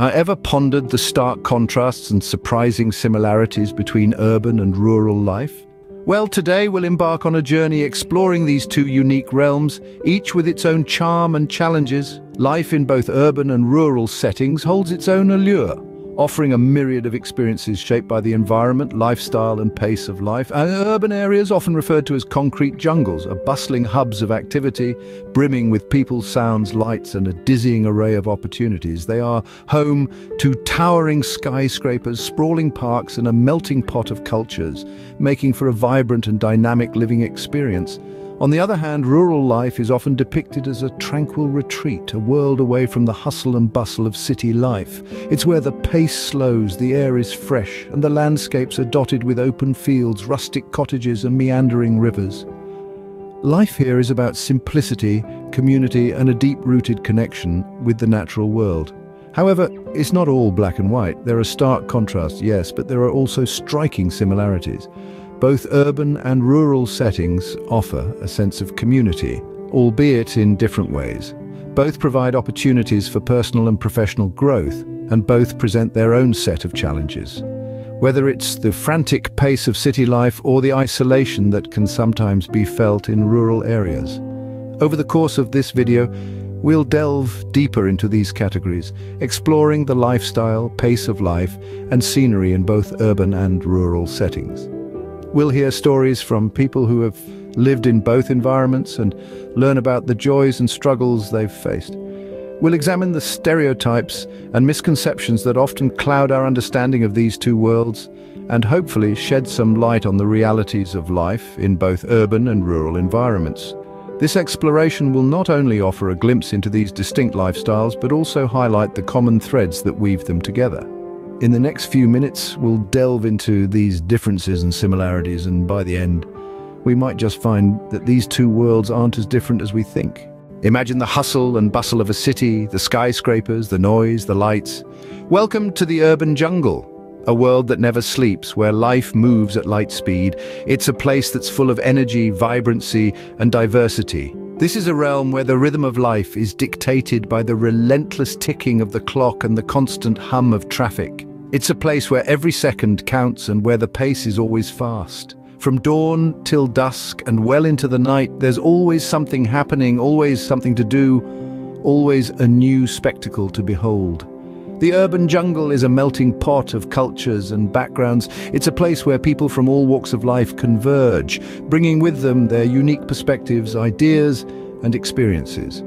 Ever pondered the stark contrasts and surprising similarities between urban and rural life? Well, today we'll embark on a journey exploring these two unique realms, each with its own charm and challenges. Life in both urban and rural settings holds its own allure, offering a myriad of experiences shaped by the environment, lifestyle and pace of life. And urban areas, often referred to as concrete jungles, are bustling hubs of activity, brimming with people, sounds, lights and a dizzying array of opportunities. They are home to towering skyscrapers, sprawling parks and a melting pot of cultures, making for a vibrant and dynamic living experience. On the other hand, rural life is often depicted as a tranquil retreat, a world away from the hustle and bustle of city life. It's where the pace slows, the air is fresh, and the landscapes are dotted with open fields, rustic cottages and meandering rivers. Life here is about simplicity, community and a deep-rooted connection with the natural world. However, it's not all black and white. There are stark contrasts, yes, but there are also striking similarities. Both urban and rural settings offer a sense of community, albeit in different ways. Both provide opportunities for personal and professional growth, and both present their own set of challenges. Whether it's the frantic pace of city life or the isolation that can sometimes be felt in rural areas. Over the course of this video, we'll delve deeper into these categories, exploring the lifestyle, pace of life, and scenery in both urban and rural settings. We'll hear stories from people who have lived in both environments and learn about the joys and struggles they've faced. We'll examine the stereotypes and misconceptions that often cloud our understanding of these two worlds and hopefully shed some light on the realities of life in both urban and rural environments. This exploration will not only offer a glimpse into these distinct lifestyles, but also highlight the common threads that weave them together. In the next few minutes, we'll delve into these differences and similarities, and by the end, we might just find that these two worlds aren't as different as we think. Imagine the hustle and bustle of a city, the skyscrapers, the noise, the lights. Welcome to the urban jungle, a world that never sleeps, where life moves at light speed. It's a place that's full of energy, vibrancy, and diversity. This is a realm where the rhythm of life is dictated by the relentless ticking of the clock and the constant hum of traffic. It's a place where every second counts and where the pace is always fast. From dawn till dusk and well into the night, there's always something happening, always something to do, always a new spectacle to behold. The urban jungle is a melting pot of cultures and backgrounds. It's a place where people from all walks of life converge, bringing with them their unique perspectives, ideas, and experiences.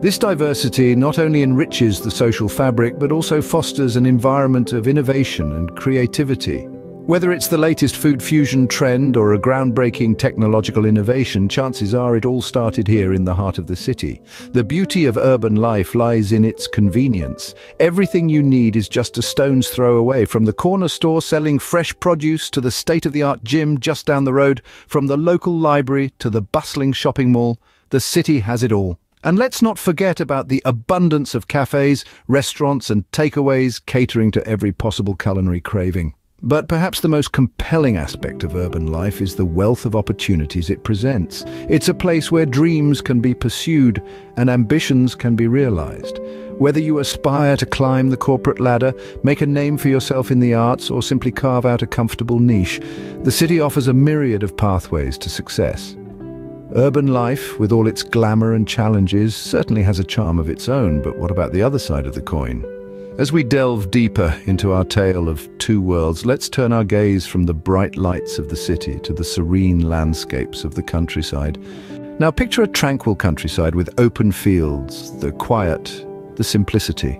This diversity not only enriches the social fabric, but also fosters an environment of innovation and creativity. Whether it's the latest food fusion trend or a groundbreaking technological innovation, chances are it all started here in the heart of the city. The beauty of urban life lies in its convenience. Everything you need is just a stone's throw away, from the corner store selling fresh produce to the state-of-the-art gym just down the road, from the local library to the bustling shopping mall. The city has it all. And let's not forget about the abundance of cafes, restaurants and takeaways catering to every possible culinary craving. But perhaps the most compelling aspect of urban life is the wealth of opportunities it presents. It's a place where dreams can be pursued and ambitions can be realized. Whether you aspire to climb the corporate ladder, make a name for yourself in the arts, or simply carve out a comfortable niche, the city offers a myriad of pathways to success. Urban life, with all its glamour and challenges, certainly has a charm of its own, but what about the other side of the coin? As we delve deeper into our tale of two worlds, let's turn our gaze from the bright lights of the city to the serene landscapes of the countryside. Now picture a tranquil countryside with open fields, the quiet, the simplicity.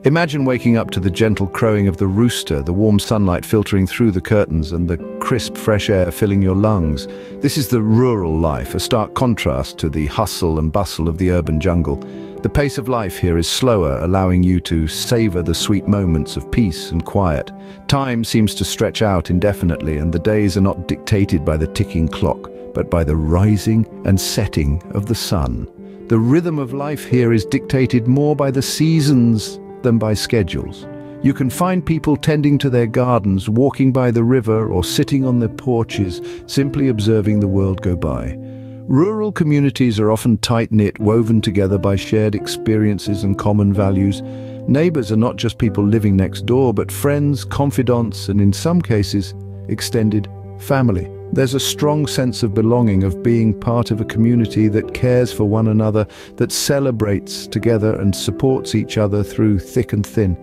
Imagine waking up to the gentle crowing of the rooster, the warm sunlight filtering through the curtains and the crisp fresh air filling your lungs. This is the rural life, a stark contrast to the hustle and bustle of the urban jungle. The pace of life here is slower, allowing you to savor the sweet moments of peace and quiet. Time seems to stretch out indefinitely, and the days are not dictated by the ticking clock, but by the rising and setting of the sun. The rhythm of life here is dictated more by the seasons than by schedules. You can find people tending to their gardens, walking by the river, or sitting on their porches, simply observing the world go by. Rural communities are often tight-knit, woven together by shared experiences and common values. Neighbors are not just people living next door, but friends, confidants, and in some cases, extended family. There's a strong sense of belonging, of being part of a community that cares for one another, that celebrates together and supports each other through thick and thin.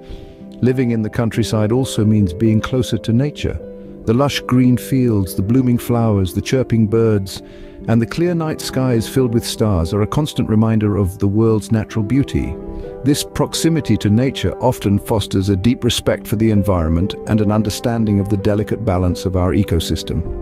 Living in the countryside also means being closer to nature. The lush green fields, the blooming flowers, the chirping birds, and the clear night skies filled with stars are a constant reminder of the world's natural beauty. This proximity to nature often fosters a deep respect for the environment and an understanding of the delicate balance of our ecosystem.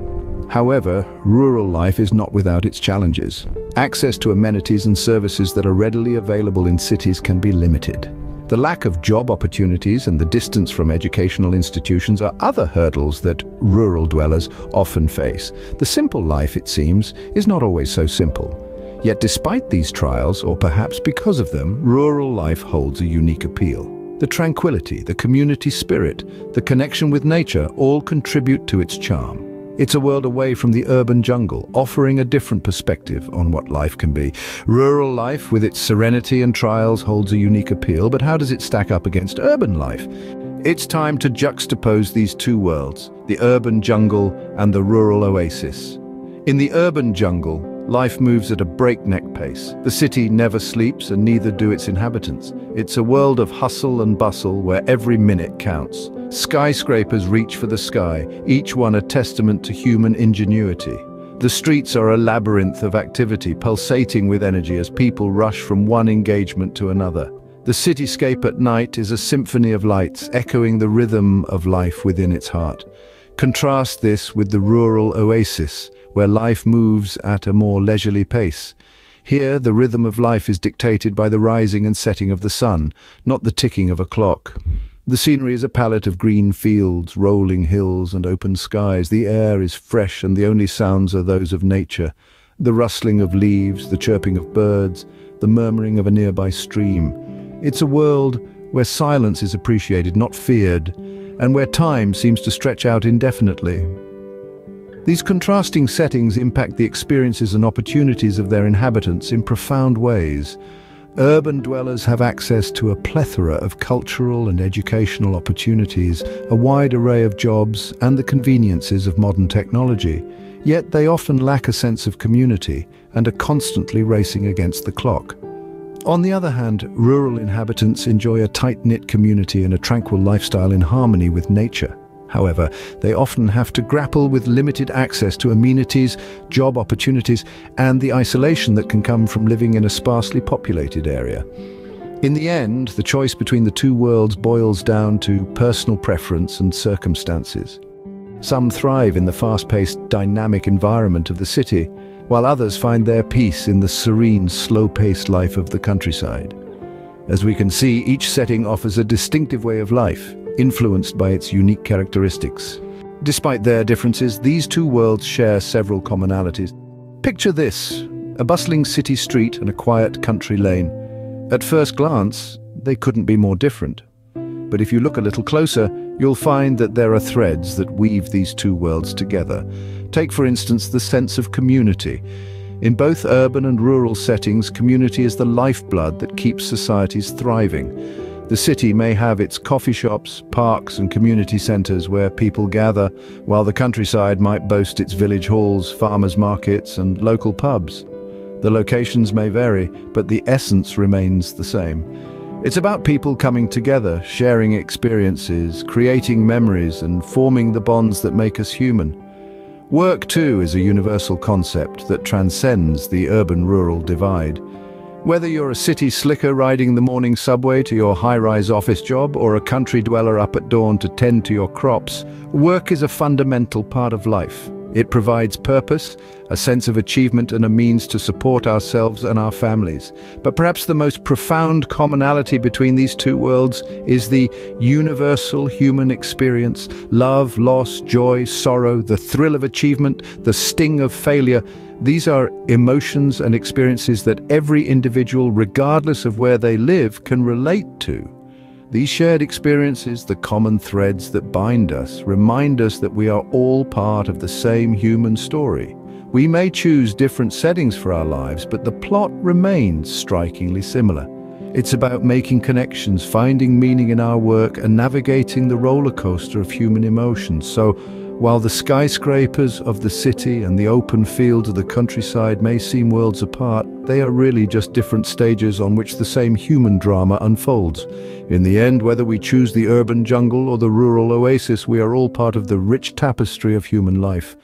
However, rural life is not without its challenges. Access to amenities and services that are readily available in cities can be limited. The lack of job opportunities and the distance from educational institutions are other hurdles that rural dwellers often face. The simple life, it seems, is not always so simple. Yet despite these trials, or perhaps because of them, rural life holds a unique appeal. The tranquility, the community spirit, the connection with nature all contribute to its charm. It's a world away from the urban jungle, offering a different perspective on what life can be. Rural life, with its serenity and trials, holds a unique appeal, but how does it stack up against urban life? It's time to juxtapose these two worlds, the urban jungle and the rural oasis. In the urban jungle, life moves at a breakneck pace. The city never sleeps, and neither do its inhabitants. It's a world of hustle and bustle where every minute counts. Skyscrapers reach for the sky, each one a testament to human ingenuity. The streets are a labyrinth of activity, pulsating with energy as people rush from one engagement to another. The cityscape at night is a symphony of lights, echoing the rhythm of life within its heart. Contrast this with the rural oasis, where life moves at a more leisurely pace. Here, the rhythm of life is dictated by the rising and setting of the sun, not the ticking of a clock. The scenery is a palette of green fields, rolling hills, and open skies. The air is fresh, and the only sounds are those of nature. The rustling of leaves, the chirping of birds, the murmuring of a nearby stream. It's a world where silence is appreciated, not feared, and where time seems to stretch out indefinitely. These contrasting settings impact the experiences and opportunities of their inhabitants in profound ways. Urban dwellers have access to a plethora of cultural and educational opportunities, a wide array of jobs, and the conveniences of modern technology. Yet they often lack a sense of community and are constantly racing against the clock. On the other hand, rural inhabitants enjoy a tight-knit community and a tranquil lifestyle in harmony with nature. However, they often have to grapple with limited access to amenities, job opportunities, and the isolation that can come from living in a sparsely populated area. In the end, the choice between the two worlds boils down to personal preference and circumstances. Some thrive in the fast-paced, dynamic environment of the city, while others find their peace in the serene, slow-paced life of the countryside. As we can see, each setting offers a distinctive way of life, influenced by its unique characteristics. Despite their differences, these two worlds share several commonalities. Picture this: a bustling city street and a quiet country lane. At first glance, they couldn't be more different. But if you look a little closer, you'll find that there are threads that weave these two worlds together. Take, for instance, the sense of community. In both urban and rural settings, community is the lifeblood that keeps societies thriving. The city may have its coffee shops, parks, and community centers where people gather, while the countryside might boast its village halls, farmers' markets, and local pubs. The locations may vary, but the essence remains the same. It's about people coming together, sharing experiences, creating memories, and forming the bonds that make us human. Work, too, is a universal concept that transcends the urban-rural divide. Whether you're a city slicker riding the morning subway to your high-rise office job, or a country dweller up at dawn to tend to your crops, work is a fundamental part of life. It provides purpose, a sense of achievement, and a means to support ourselves and our families. But perhaps the most profound commonality between these two worlds is the universal human experience: love, loss, joy, sorrow, the thrill of achievement, the sting of failure. These are emotions and experiences that every individual, regardless of where they live, can relate to. These shared experiences, the common threads that bind us, remind us that we are all part of the same human story. We may choose different settings for our lives, but the plot remains strikingly similar. It's about making connections, finding meaning in our work, and navigating the roller coaster of human emotions. So, while the skyscrapers of the city and the open fields of the countryside may seem worlds apart, they are really just different stages on which the same human drama unfolds. In the end, whether we choose the urban jungle or the rural oasis, we are all part of the rich tapestry of human life.